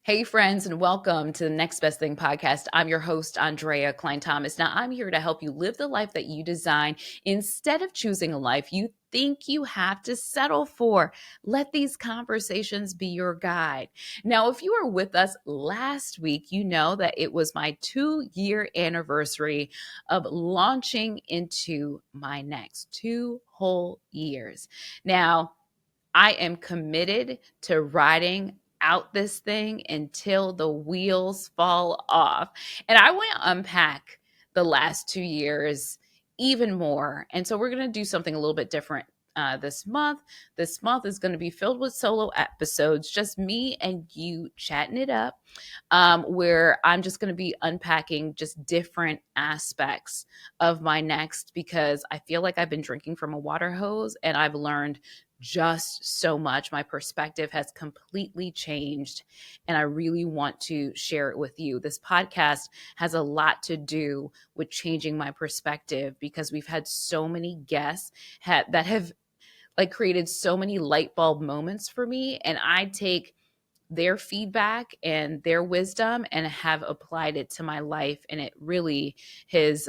Hey, friends, and welcome to the Next Best Thing podcast. I'm your host, Aundrea Cline-Thomas. Now, I'm here to help you live the life that you design instead of choosing a life you think you have to settle for. Let these conversations be your guide. Now, if you were with us last week, you know that it was my 2-year anniversary of launching into my next 2 whole years. Now, I am committed to riding out this thing until the wheels fall off. And I want to unpack the last 2 years even more. And so we're going to do something a little bit different this month. This month is going to be filled with solo episodes, just me and you chatting it up, where I'm just going to be unpacking just different aspects of my next because I feel like I've been drinking from a water hose and I've learned just so much. My perspective has completely changed, and I really want to share it with you. This podcast has a lot to do with changing my perspective because we've had so many guests that have created so many light bulb moments for me, and I take their feedback and their wisdom and have applied it to my life, and it really has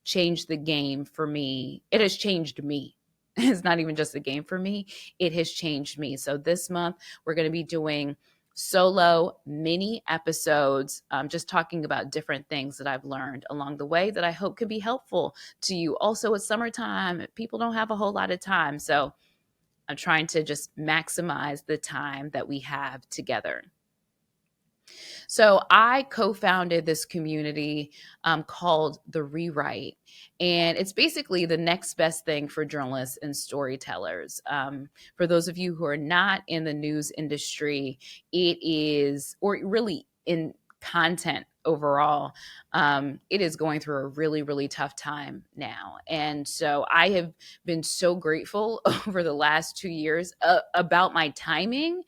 changed the game for me. It has changed me. It's not even just a game for me. It has changed me. So this month, we're going to be doing solo mini episodes, just talking about different things that I've learned along the way that I hope can be helpful to you. Also, it's summertime. People don't have a whole lot of time. So I'm trying to just maximize the time that we have together. So I co-founded this community called The Rewrite, and it's basically the next best thing for journalists and storytellers. For those of you who are not in the news industry, it is, or really in content overall, it is going through a really, really tough time now. And so I have been so grateful over the last 2 years about my timing,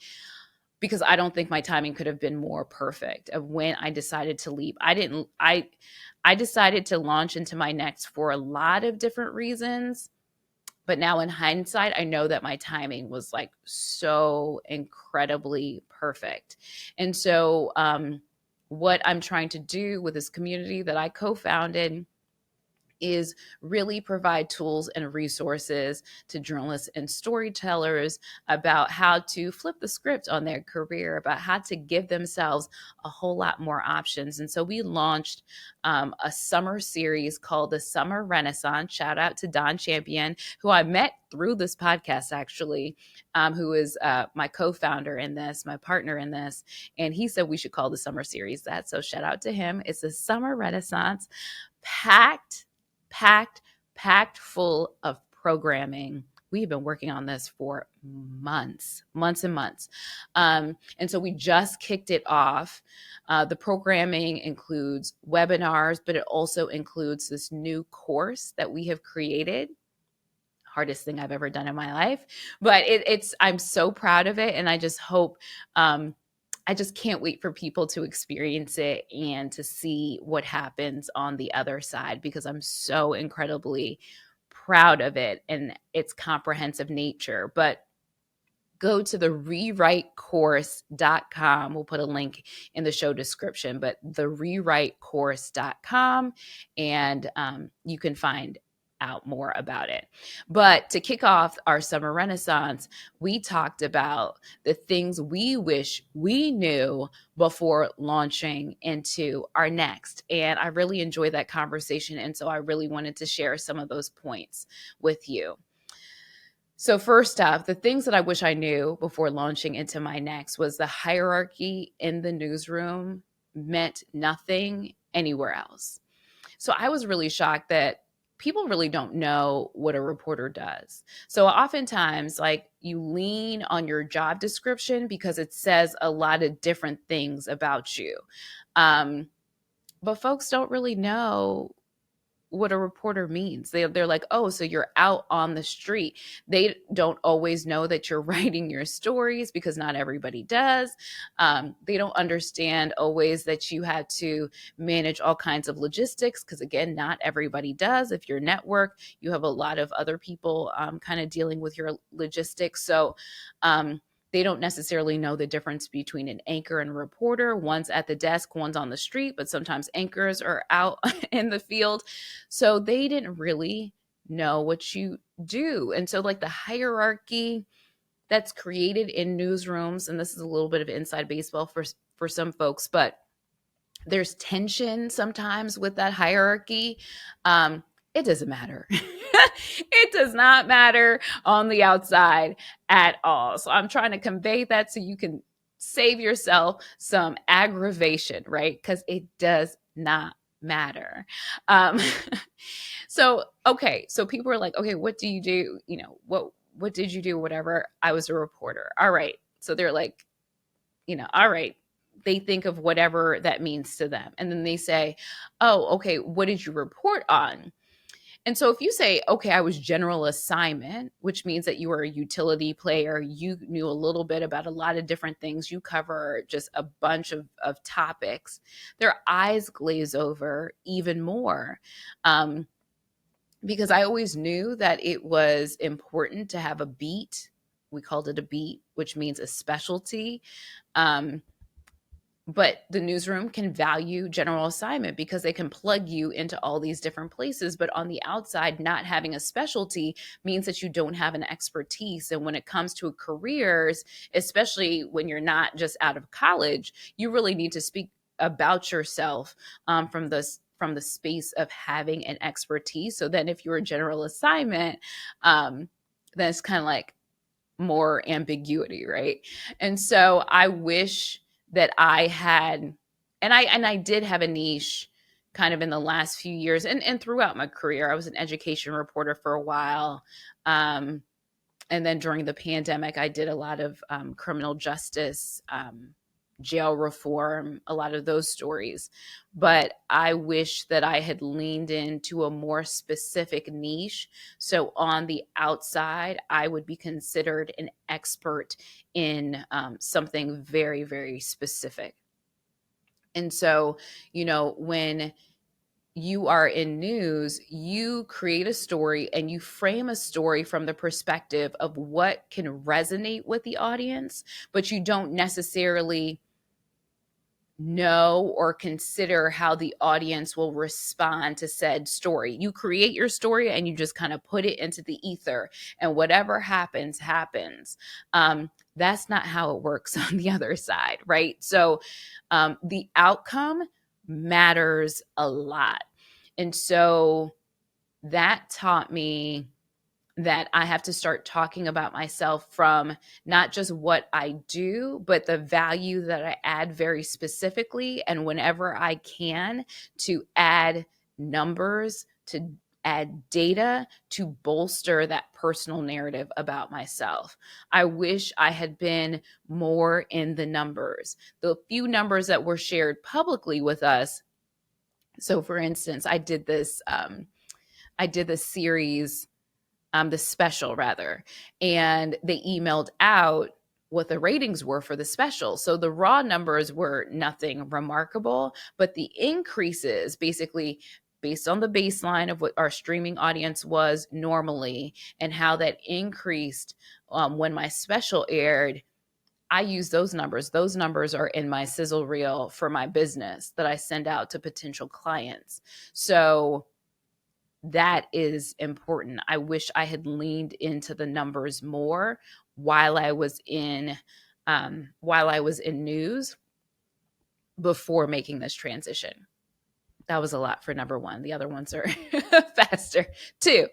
because I don't think my timing could have been more perfect of when I decided to leap. I decided to launch into my next for a lot of different reasons. But now in hindsight, I know that my timing was like so incredibly perfect. And so what I'm trying to do with this community that I co-founded is really provide tools and resources to journalists and storytellers about how to flip the script on their career, about how to give themselves a whole lot more options. And so we launched a summer series called the Summer Renaissance. Shout out to Don Champion, who I met through this podcast, actually, who is my co-founder in this, my partner in this. And he said we should call the summer series that. So shout out to him. It's a Summer Renaissance, packed full of programming. We've been working on this for months and months. And so we just kicked it off. The programming includes webinars, but it also includes this new course that we have created. Hardest thing I've ever done in my life, but I'm so proud of it. And I just hope, I just can't wait for people to experience it and to see what happens on the other side, because I'm so incredibly proud of it and its comprehensive nature. But go to the rewritecourse.com. We'll put a link in the show description, but the rewritecourse.com, and you can find out more about it. But to kick off our Summer Renaissance, we talked about the things we wish we knew before launching into our next. And I really enjoyed that conversation. And so I really wanted to share some of those points with you. So first off, the things that I wish I knew before launching into my next was the hierarchy in the newsroom meant nothing anywhere else. So I was really shocked that people really don't know what a reporter does. So oftentimes, you lean on your job description because it says a lot of different things about you. But folks don't really know what a reporter means. They're like, oh, so you're out on the street. They don't always know that you're writing your stories, because not everybody does. They don't understand always that you had to manage all kinds of logistics, because again, not everybody does. If you're network, you have a lot of other people kind of dealing with your logistics. So They don't necessarily know the difference between an anchor and a reporter. One's at the desk, one's on the street, but sometimes anchors are out in the field. So they didn't really know what you do. And so, like, the hierarchy that's created in newsrooms, and this is a little bit of inside baseball for some folks, but there's tension sometimes with that hierarchy. It doesn't matter. It does not matter on the outside at all. So I'm trying to convey that so you can save yourself some aggravation, right? Because it does not matter. Um, so people are like, okay, what do you do? What did you do? Whatever. I was a reporter. All right. So they're like, all right. They think of whatever that means to them. And then they say, oh, okay, what did you report on? And so if you say, okay, I was general assignment, which means that you were a utility player, you knew a little bit about a lot of different things, you cover just a bunch of topics, their eyes glaze over even more. Because I always knew that it was important to have a beat. We called it a beat, which means a specialty. But the newsroom can value general assignment because they can plug you into all these different places. But on the outside, not having a specialty means that you don't have an expertise. And when it comes to careers, especially when you're not just out of college, you really need to speak about yourself from the space of having an expertise. So then if you're a general assignment, then it's kind of like more ambiguity, right? And so I wish that I had, and I did have a niche kind of in the last few years and throughout my career. I was an education reporter for a while. And then during the pandemic, I did a lot of criminal justice, jail reform, a lot of those stories. But I wish that I had leaned into a more specific niche. So on the outside, I would be considered an expert in something very, very specific. And so, when you are in news, you create a story and you frame a story from the perspective of what can resonate with the audience, but you don't necessarily know or consider how the audience will respond to said story. You create your story and you just kind of put it into the ether, and whatever happens, happens. That's not how it works on the other side, right? So the outcome matters a lot. And so that taught me that I have to start talking about myself from not just what I do, but the value that I add very specifically. And whenever I can, to add numbers, to add data to bolster that personal narrative about myself. I wish I had been more in the numbers. The few numbers that were shared publicly with us. So for instance, I did this series, the special rather, and they emailed out what the ratings were for the special. So the raw numbers were nothing remarkable, but the increases basically based on the baseline of what our streaming audience was normally and how that increased when my special aired. I use those numbers. Those numbers are in my sizzle reel for my business that I send out to potential clients. So that is important. I wish I had leaned into the numbers more while I was in news before making this transition. That was a lot for number one. The other ones are faster. Two,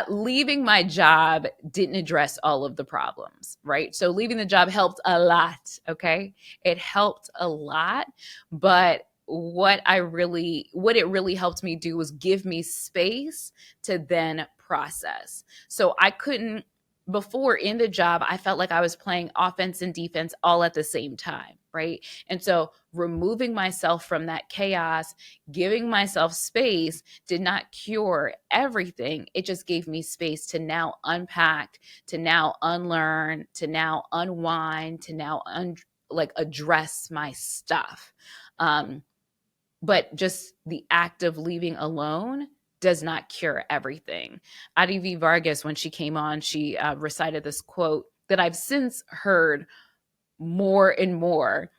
leaving my job didn't address all of the problems, right? So leaving the job helped a lot, okay? It helped a lot, but what it really helped me do was give me space to then process. So I couldn't, before in the job, I felt like I was playing offense and defense all at the same time, right? And so removing myself from that chaos, giving myself space did not cure everything. It just gave me space to now unpack, to now unlearn, to now unwind, to now address my stuff. But just the act of leaving alone does not cure everything. Adi V. Vargas, when she came on, she recited this quote that I've since heard more and more.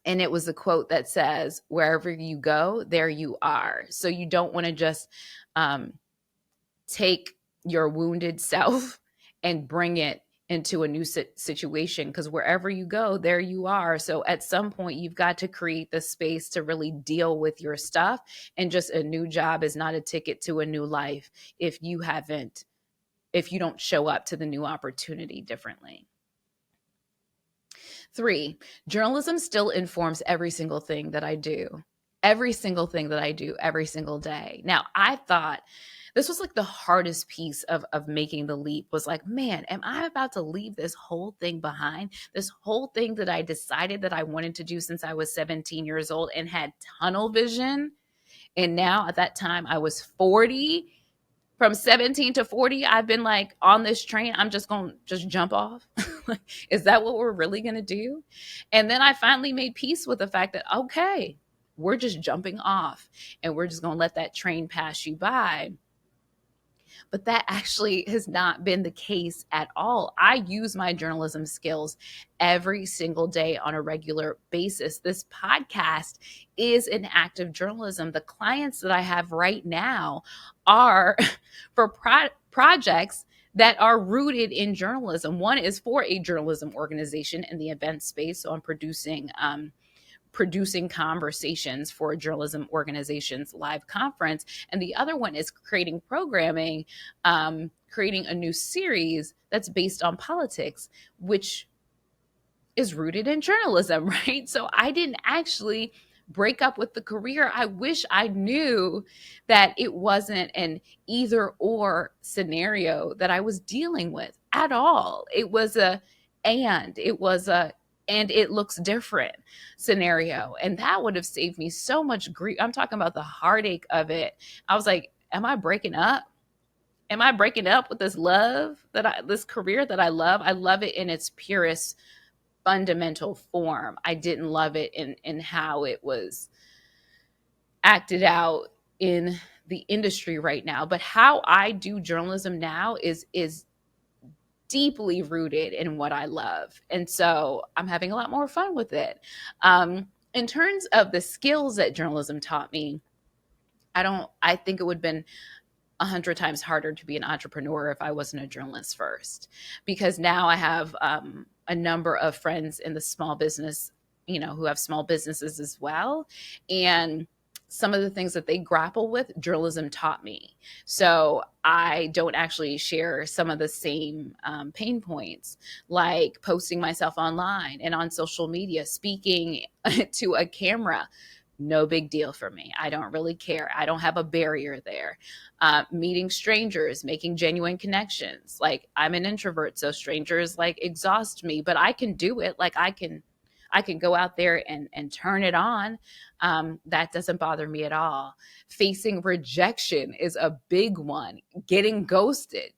And it was a quote that says, wherever you go, there you are. So you don't want to just take your wounded self and bring it into a new situation, because wherever you go, there you are. So at some point, you've got to create the space to really deal with your stuff. And just a new job is not a ticket to a new life if you don't show up to the new opportunity differently. 3, journalism still informs every single thing that I do. Every single thing that I do every single day. Now, I thought this was like the hardest piece of making the leap, was like, man, am I about to leave this whole thing behind? This whole thing that I decided that I wanted to do since I was 17 years old and had tunnel vision. And now at that time I was 40. From 17 to 40, I've been like on this train. I'm just going to just jump off. Like, is that what we're really going to do? And then I finally made peace with the fact that, okay, we're just jumping off and we're just going to let that train pass you by. But that actually has not been the case at all. I use my journalism skills every single day on a regular basis. This podcast is an act of journalism. The clients that I have right now are for projects that are rooted in journalism. One is for a journalism organization in the event space. So I'm producing conversations for a journalism organization's live conference. And the other one is creating programming, creating a new series that's based on politics, which is rooted in journalism, right? So I didn't actually break up with the career. I wish I knew that it wasn't an either or scenario that I was dealing with at all. It was and it looks different scenario. And that would have saved me so much grief. I'm talking about the heartache of it. I was like, am I breaking up? Am I breaking up with this this career that I love? I love it in its purest fundamental form. I didn't love it in how it was acted out in the industry right now. But how I do journalism now is deeply rooted in what I love. And so I'm having a lot more fun with it. In terms of the skills that journalism taught me, I think it would have been 100 times harder to be an entrepreneur if I wasn't a journalist first, because now I have a number of friends in the small business, who have small businesses as well. And some of the things that they grapple with, journalism taught me. So I don't actually share some of the same pain points, like posting myself online and on social media, speaking to a camera. No big deal for me. I don't really care. I don't have a barrier there. Meeting strangers, making genuine connections. Like, I'm an introvert, so strangers like exhaust me, but I can do it. Like, I can go out there and turn it on. That doesn't bother me at all. Facing rejection is a big one. Getting ghosted.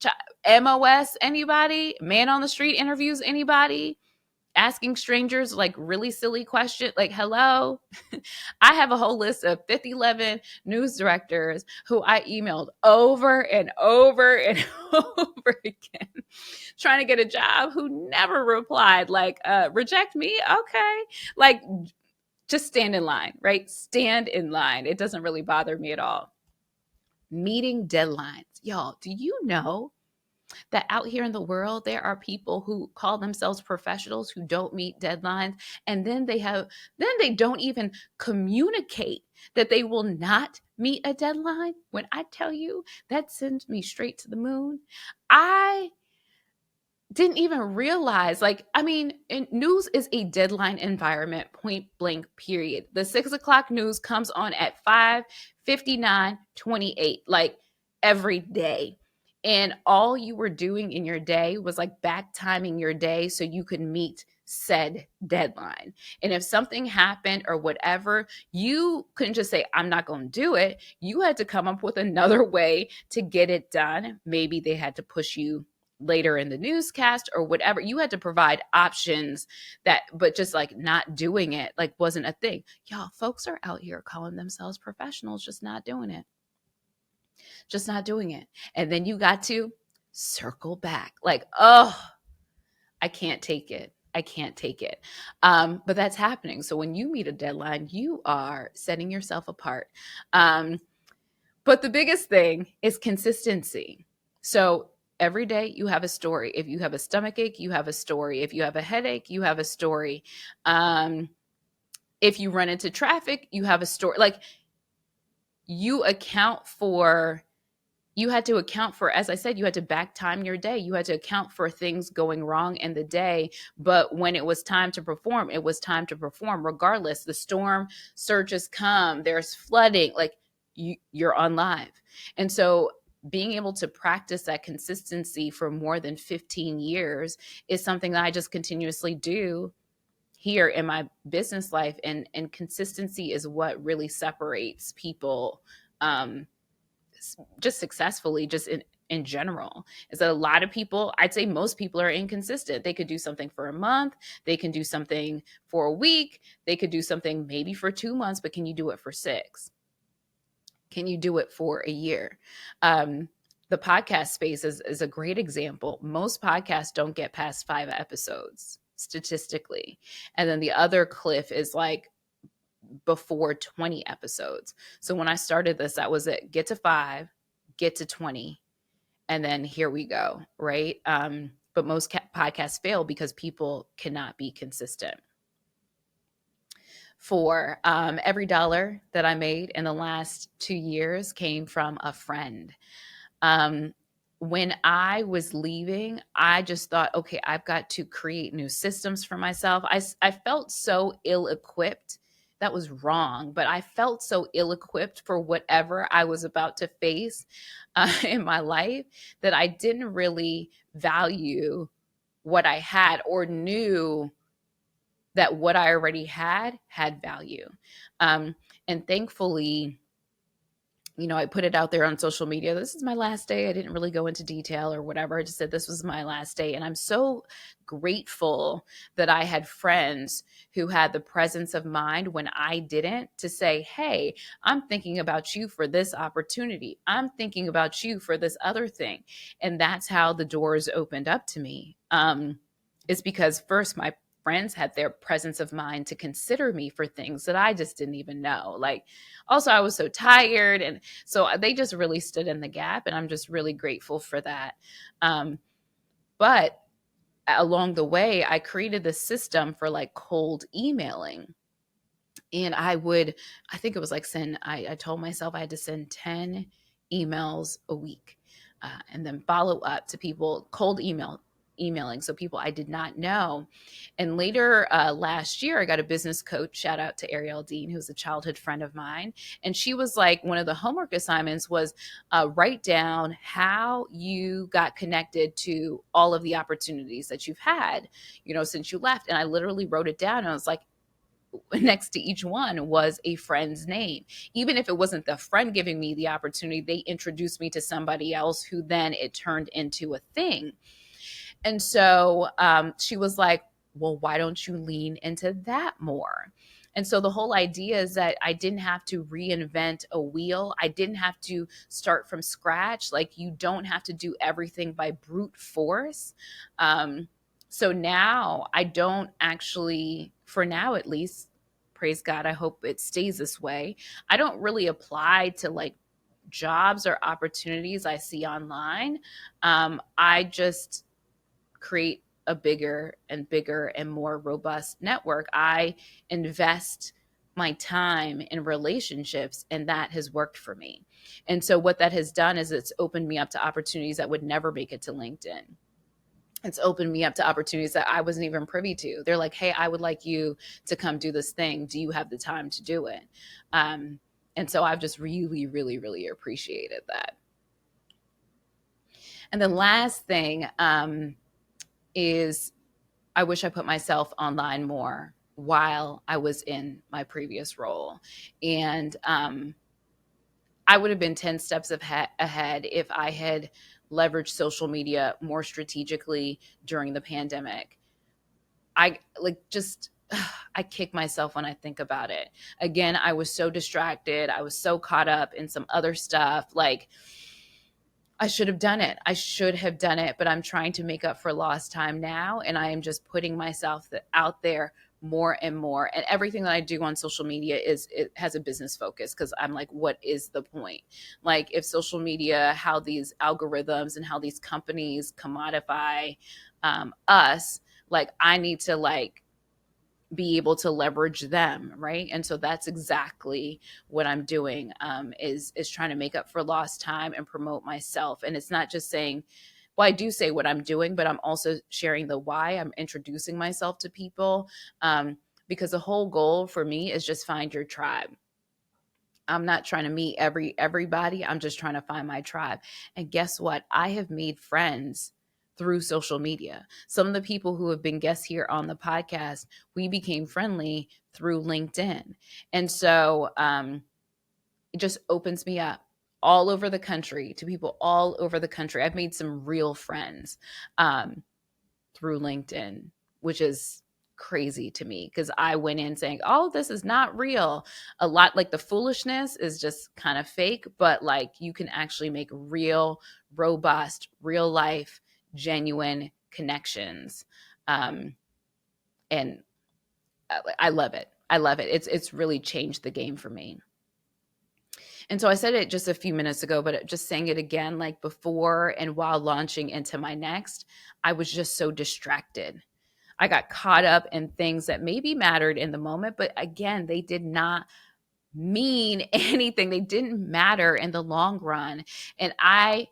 MOS, anybody? Man on the street interviews, anybody? Asking strangers like really silly questions, like, hello. I have a whole list of 5011 news directors who I emailed over and over and over again, trying to get a job, who never replied. Like, reject me? Okay. Like, just stand in line, right? Stand in line. It doesn't really bother me at all. Meeting deadlines. Y'all, do you know that out here in the world, there are people who call themselves professionals who don't meet deadlines, and then they don't even communicate that they will not meet a deadline? When I tell you, that sends me straight to the moon. I didn't even realize, news is a deadline environment, point blank, period. The 6 o'clock news comes on at 5:59:28, like, every day. And all you were doing in your day was like back timing your day so you could meet said deadline. And if something happened or whatever, you couldn't just say, I'm not going to do it. You had to come up with another way to get it done. Maybe they had to push you later in the newscast or whatever. You had to provide options but just like not doing it, like, wasn't a thing. Y'all, folks are out here calling themselves professionals, just not doing it. Just not doing it. And then you got to circle back. Like, oh, I can't take it. I can't take it. But that's happening. So when you meet a deadline, you are setting yourself apart. Um, but the biggest thing is consistency. So every day you have a story. If you have a stomach ache, you have a story. If you have a headache, you have a story. Um, if you run into traffic, you have a story. Like you account for you had to account for, as I said, you had to back time your day. You had to account for things going wrong in the day. But when it was time to perform, it was time to perform regardless. The storm surges come, there's flooding, like you're on live. And so being able to practice that consistency for more than 15 years is something that I just continuously do here in my business life. And consistency is what really separates people um, just successfully, just in general, is that a lot of people, I'd say most people, are inconsistent. They could do something for a month, they can do something for a week, they could do something maybe for 2 months, but can you do it for 6? Can you do it for a year? The podcast space is a great example. Most podcasts don't get past 5 episodes statistically, and then the other cliff is like before 20 episodes. So when I started this, that was it. Get to 5, get to 20, and then here we go, right? But most podcasts fail because people cannot be consistent. For every dollar that I made in the last 2 years came from a friend. Um, when I was leaving, I just thought, okay, I've got to create new systems for myself. I felt so ill-equipped. That was wrong, but I felt so ill-equipped for whatever I was about to face in my life that I didn't really value what I had, or knew that what I already had value. And thankfully, I put it out there on social media. This is my last day. I didn't really go into detail or whatever. I just said this was my last day. And I'm so grateful that I had friends who had the presence of mind when I didn't, to say, hey, I'm thinking about you for this opportunity. I'm thinking about you for this other thing. And that's how the doors opened up to me. It's because first, my friends had their presence of mind to consider me for things that I just didn't even know. Like, also, I was so tired. And so they just really stood in the gap. And I'm just really grateful for that. But along the way, I created this system for like cold emailing. And I think it was like I told myself I had to send 10 emails a week, and then follow up to people, emailing. So people I did not know. And later last year, I got a business coach, shout out to Ariel Dean, who's a childhood friend of mine. And she was like, one of the homework assignments was write down how you got connected to all of the opportunities that you've had, since you left. And I literally wrote it down, and I was like, next to each one was a friend's name. Even if it wasn't the friend giving me the opportunity, they introduced me to somebody else who then it turned into a thing. And so she was like, well, why don't you lean into that more? And so the whole idea is that I didn't have to reinvent a wheel. I didn't have to start from scratch. Like, you don't have to do everything by brute force. So now I don't actually, for now at least, praise God, I hope it stays this way, I don't really apply to like jobs or opportunities I see online. I just create a bigger and bigger and more robust network. I invest my time in relationships, and that has worked for me. And so what that has done is it's opened me up to opportunities that would never make it to LinkedIn. It's opened me up to opportunities that I wasn't even privy to. They're like, hey, I would like you to come do this thing. Do you have the time to do it? And so I've just really, really, really appreciated that. And the last thing is, I wish I put myself online more while I was in my previous role. And I would have been 10 steps ahead if I had leveraged social media more strategically during the pandemic. I kick myself when I think about it. Again, I was so distracted. I was so caught up in some other stuff. Like, I should have done it. I should have done it, but I'm trying to make up for lost time now. And I am just putting myself out there more and more. And everything that I do on social media it has a business focus, because I'm like, what is the point? Like, if social media, how these algorithms and how these companies commodify us, like, I need to like be able to leverage them, right? And so that's exactly what I'm doing, is trying to make up for lost time and promote myself. And it's not just saying, well, I do say what I'm doing, but I'm also sharing the why. I'm introducing myself to people, because the whole goal for me is just find your tribe. I'm not trying to meet everybody. I'm just trying to find my tribe. And guess what? I have made friends through social media. Some of the people who have been guests here on the podcast, we became friendly through LinkedIn. And so it just opens me up all over the country to people all over the country. I've made some real friends through LinkedIn, which is crazy to me, because I went in saying, oh, this is not real. A lot, like, the foolishness is just kind of fake, but like, you can actually make real, robust, real life, genuine connections. And I love it. I love it. It's really changed the game for me. And so I said it just a few minutes ago, but just saying it again, like, before and while launching into my next, I was just so distracted. I got caught up in things that maybe mattered in the moment, but again, they did not mean anything. They didn't matter in the long run. And I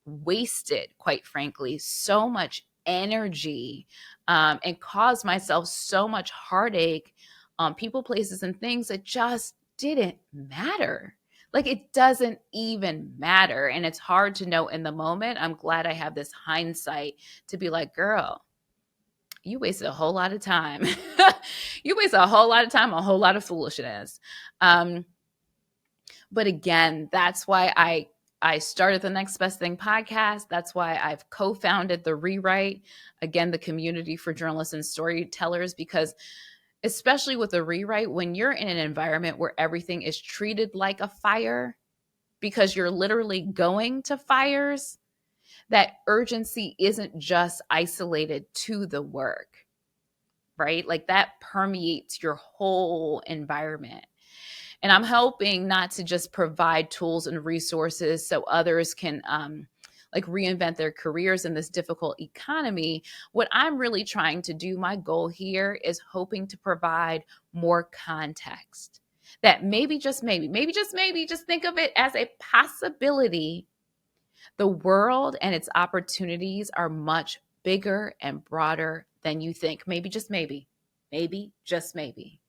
wasted, quite frankly, so much energy, and caused myself so much heartache on people, places, and things that just didn't matter. Like, it doesn't even matter. And it's hard to know in the moment. I'm glad I have this hindsight to be like, girl, you wasted a whole lot of time. You wasted a whole lot of time, a whole lot of foolishness. But again, that's why I started the Next Best Thing podcast. That's why I've co-founded the Rewrite, again, the community for journalists and storytellers, because especially with the Rewrite, when you're in an environment where everything is treated like a fire, because you're literally going to fires, that urgency isn't just isolated to the work, right? Like, that permeates your whole environment. And I'm hoping not to just provide tools and resources so others can like reinvent their careers in this difficult economy. What I'm really trying to do, my goal here, is hoping to provide more context, that maybe, just maybe, just think of it as a possibility. The world and its opportunities are much bigger and broader than you think. Maybe, just maybe, maybe, just maybe.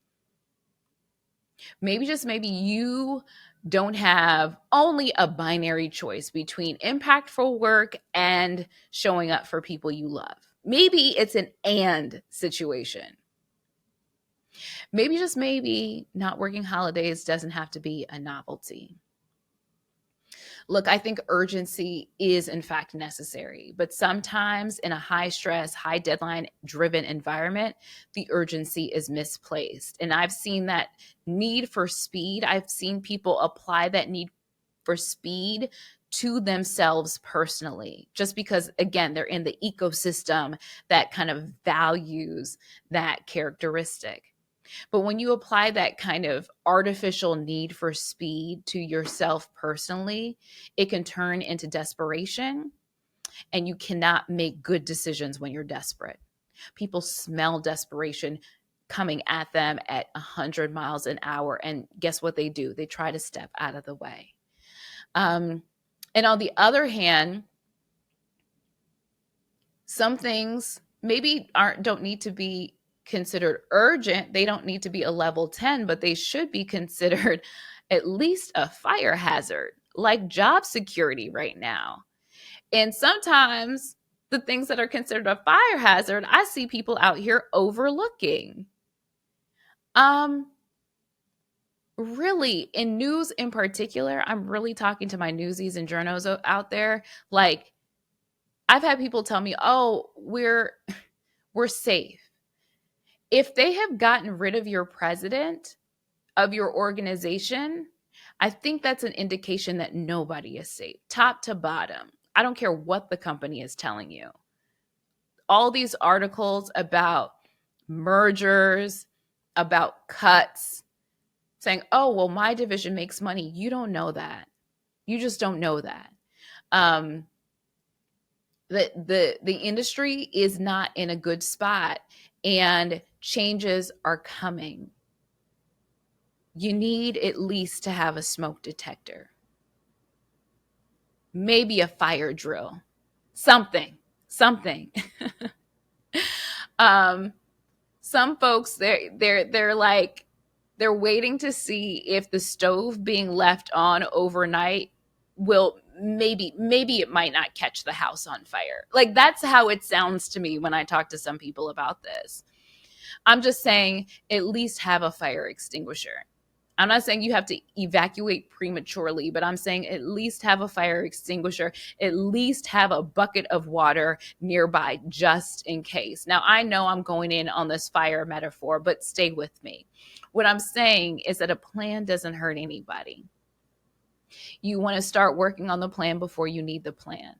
Maybe, just maybe, you don't have only a binary choice between impactful work and showing up for people you love. Maybe it's an and situation. Maybe, just maybe, not working holidays doesn't have to be a novelty. Look, I think urgency is in fact necessary, but sometimes in a high stress, high deadline driven environment, the urgency is misplaced. And I've seen that need for speed. I've seen people apply that need for speed to themselves personally, just because, again, they're in the ecosystem that kind of values that characteristic. But when you apply that kind of artificial need for speed to yourself personally, it can turn into desperation, and you cannot make good decisions when you're desperate. People smell desperation coming at them at 100 miles an hour. And guess what they do? They try to step out of the way. And on the other hand, some things maybe don't need to be considered urgent. They don't need to be a level 10, but they should be considered at least a fire hazard, like job security right now. And sometimes the things that are considered a fire hazard, I see people out here overlooking. Really, in news in particular, I'm really talking to my newsies and journos out there. Like, I've had people tell me, oh, we're safe. If they have gotten rid of your president of your organization, I think that's an indication that nobody is safe, top to bottom. I don't care what the company is telling you. All these articles about mergers, about cuts, saying, oh, well, my division makes money. You don't know that. You just don't know that. The industry is not in a good spot, and changes are coming. You need at least to have a smoke detector, maybe a fire drill, something. Some folks, they're like, they're waiting to see if the stove being left on overnight will maybe it might not catch the house on fire. Like, that's how it sounds to me when I talk to some people about this. I'm just saying, at least have a fire extinguisher. I'm not saying you have to evacuate prematurely, but I'm saying at least have a fire extinguisher, at least have a bucket of water nearby just in case. Now, I know I'm going in on this fire metaphor, but stay with me. What I'm saying is that a plan doesn't hurt anybody. You want to start working on the plan before you need the plan.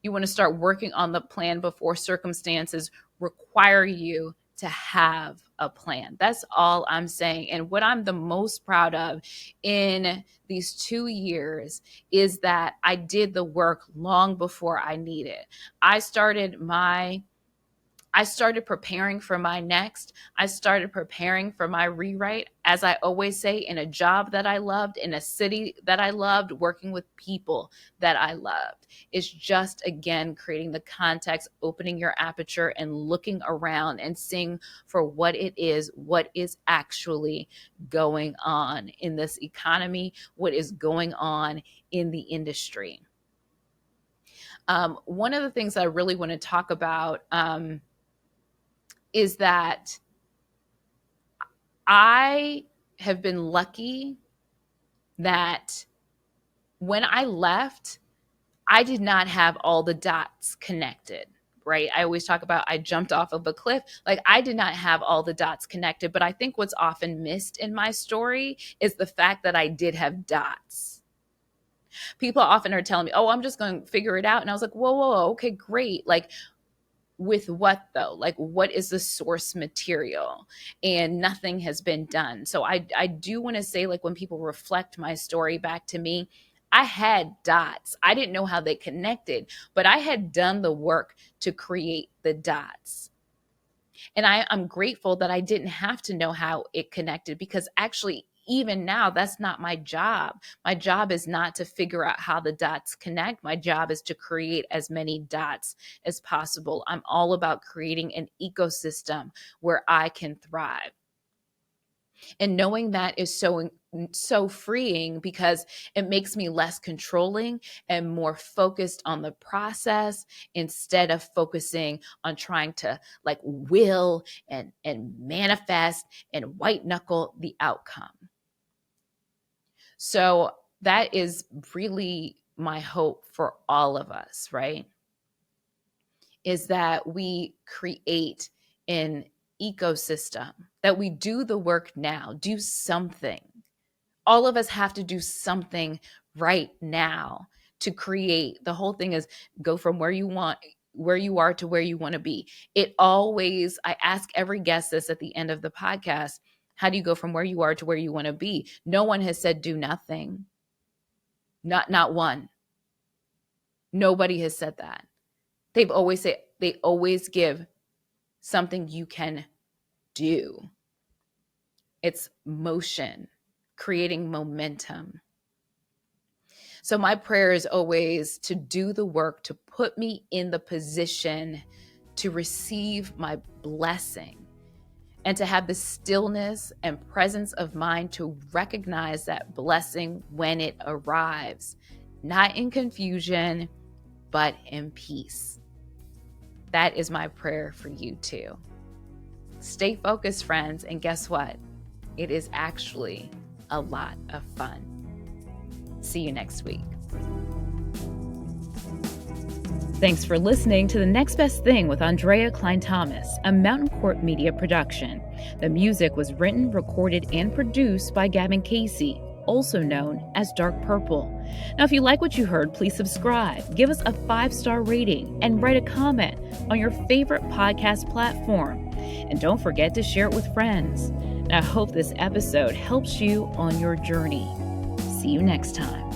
You want to start working on the plan before circumstances require you to have a plan. That's all I'm saying. And what I'm the most proud of in these 2 years is that I did the work long before I needed. I started preparing for my next. I started preparing for my rewrite, as I always say, in a job that I loved, in a city that I loved, working with people that I loved. It's just, again, creating the context, opening your aperture and looking around and seeing for what is actually going on in this economy, what is going on in the industry. One of the things I really want to talk about is that I have been lucky that when I left, I did not have all the dots connected, right? I always talk about I jumped off of a cliff. Like, I did not have all the dots connected, but I think what's often missed in my story is the fact that I did have dots. People often are telling me, oh, I'm just going to figure it out. And I was like, whoa, okay, great. Like, with what though? Like, what is the source material? And nothing has been done. So I do want to say, like, when people reflect my story back to me, I had dots. I didn't know how they connected, but I had done the work to create the dots. And I'm grateful that I didn't have to know how it connected, because actually, even now, that's not my job. My job is not to figure out how the dots connect. My job is to create as many dots as possible. I'm all about creating an ecosystem where I can thrive. And knowing that is so freeing, because it makes me less controlling and more focused on the process, instead of focusing on trying to like will and manifest and white knuckle the outcome. So that is really my hope for all of us, right? Is that we create an ecosystem, that we do the work now, do something. All of us have to do something right now to create. The whole thing is go from where you are to where you want to be. I ask every guest this at the end of the podcast. How do you go from where you are to where you want to be? No one has said do nothing. Not one. Nobody has said that. They always give something you can do. It's motion, creating momentum. So my prayer is always to do the work, to put me in the position to receive my blessing, and to have the stillness and presence of mind to recognize that blessing when it arrives, not in confusion, but in peace. That is my prayer for you too. Stay focused, friends, and guess what? It is actually a lot of fun. See you next week. Thanks for listening to The Next Best Thing with Aundrea Cline-Thomas, a Mountain Court Media production. The music was written, recorded, and produced by Gavin Casey. also known as dark purple. Now, if you like what you heard, please subscribe, give us a 5-star rating, and write a comment on your favorite podcast platform. And don't forget to share it with friends. Now, I hope this episode helps you on your journey. See you next time.